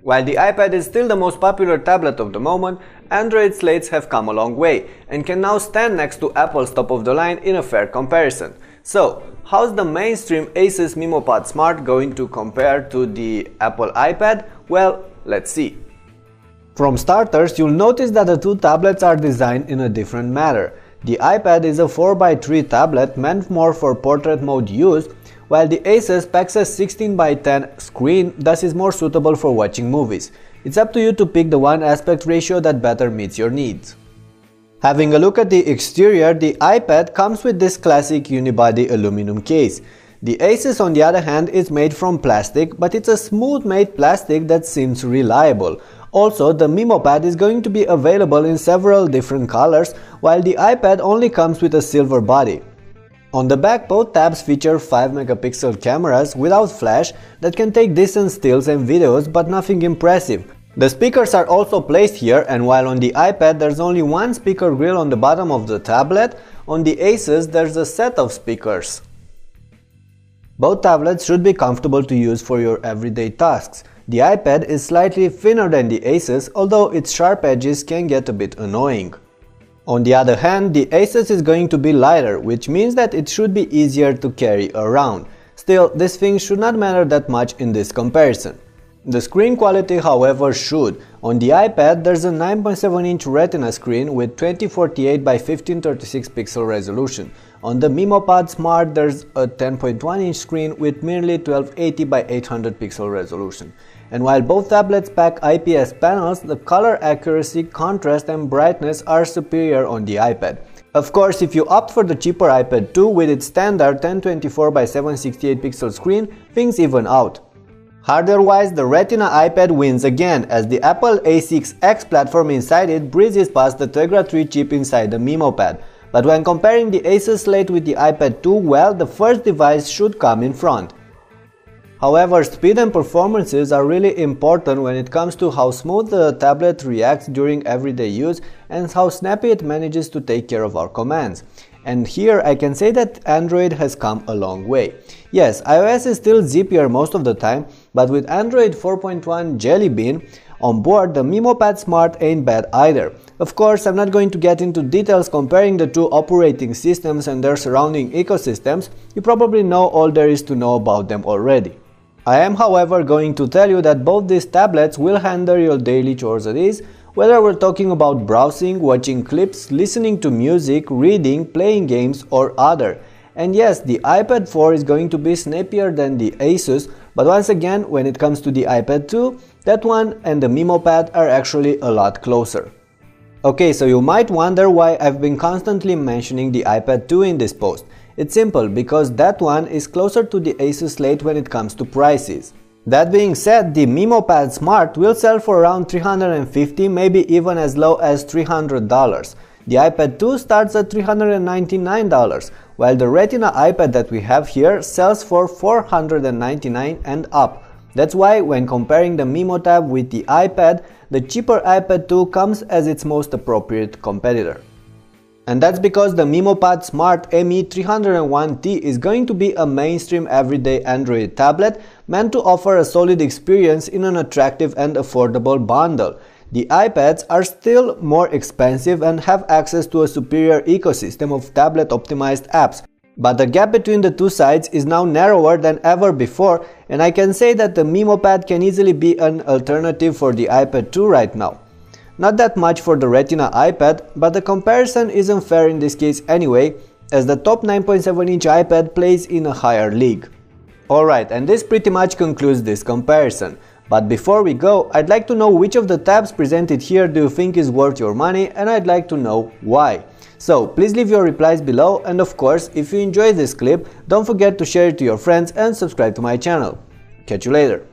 While the iPad is still the most popular tablet of the moment, Android slates have come a long way and can now stand next to Apple's top of the line in a fair comparison. So, how's the mainstream Asus Memo Pad Smart going to compare to the Apple iPad? Well, let's see. From starters, you'll notice that the two tablets are designed in a different manner. The iPad is a 4x3 tablet meant more for portrait mode use, while the Asus packs a 16x10 screen, thus is more suitable for watching movies. It's up to you to pick the one aspect ratio that better meets your needs. Having a look at the exterior, the iPad comes with this classic unibody aluminum case. The Asus, on the other hand, is made from plastic, but it's a smooth made plastic that seems reliable. Also, the Memo Pad is going to be available in several different colors, while the iPad only comes with a silver body. On the back, both tabs feature 5-megapixel cameras without flash that can take decent stills and videos, but nothing impressive. The speakers are also placed here, and while on the iPad there's only one speaker grill on the bottom of the tablet, on the Asus there's a set of speakers. Both tablets should be comfortable to use for your everyday tasks. The iPad is slightly thinner than the Asus, although its sharp edges can get a bit annoying. On the other hand, the Asus is going to be lighter, which means that it should be easier to carry around. Still, this thing should not matter that much in this comparison. The screen quality, however, should. On the iPad, there's a 9.7-inch Retina screen with 2048 by 1536 pixel resolution. On the Memo Pad Smart, there's a 10.1-inch screen with merely 1280 by 800 pixel resolution. And while both tablets pack IPS panels, the color accuracy, contrast and brightness are superior on the iPad. Of course, if you opt for the cheaper iPad 2 with its standard 1024 by 768 pixel screen, things even out. Hardware-wise, the Retina iPad wins again, as the Apple A6X platform inside it breezes past the Tegra 3 chip inside the Memo Pad. But when comparing the Asus slate with the iPad 2, well, the first device should come in front. However, speed and performances are really important when it comes to how smooth the tablet reacts during everyday use and how snappy it manages to take care of our commands. And here I can say that Android has come a long way. Yes, iOS is still zippier most of the time, but with Android 4.1 Jelly Bean on board, the Memo Pad Smart ain't bad either. Of course, I'm not going to get into details comparing the two operating systems and their surrounding ecosystems. You probably know all there is to know about them already. I am, however, going to tell you that both these tablets will handle your daily chores at ease, whether we're talking about browsing, watching clips, listening to music, reading, playing games or other. And yes, the iPad 4 is going to be snappier than the Asus, but once again, when it comes to the iPad 2, that one and the Memo Pad are actually a lot closer. Okay, so you might wonder why I've been constantly mentioning the iPad 2 in this post. It's simple, because that one is closer to the Asus slate when it comes to prices. That being said, the Memo Pad Smart will sell for around $350, maybe even as low as $300. The iPad 2 starts at $399, while the Retina iPad that we have here sells for $499 and up. That's why when comparing the Memo Tab with the iPad, the cheaper iPad 2 comes as its most appropriate competitor. And that's because the Memo Pad Smart ME301T is going to be a mainstream everyday Android tablet meant to offer a solid experience in an attractive and affordable bundle. The iPads are still more expensive and have access to a superior ecosystem of tablet-optimized apps. But the gap between the two sides is now narrower than ever before, and I can say that the Memo Pad can easily be an alternative for the iPad 2 right now. Not that much for the Retina iPad, but the comparison isn't fair in this case anyway, as the top 9.7-inch iPad plays in a higher league. Alright, and this pretty much concludes this comparison. But before we go, I'd like to know which of the tabs presented here do you think is worth your money, and I'd like to know why. So please leave your replies below, and of course, if you enjoyed this clip, don't forget to share it to your friends and subscribe to my channel. Catch you later.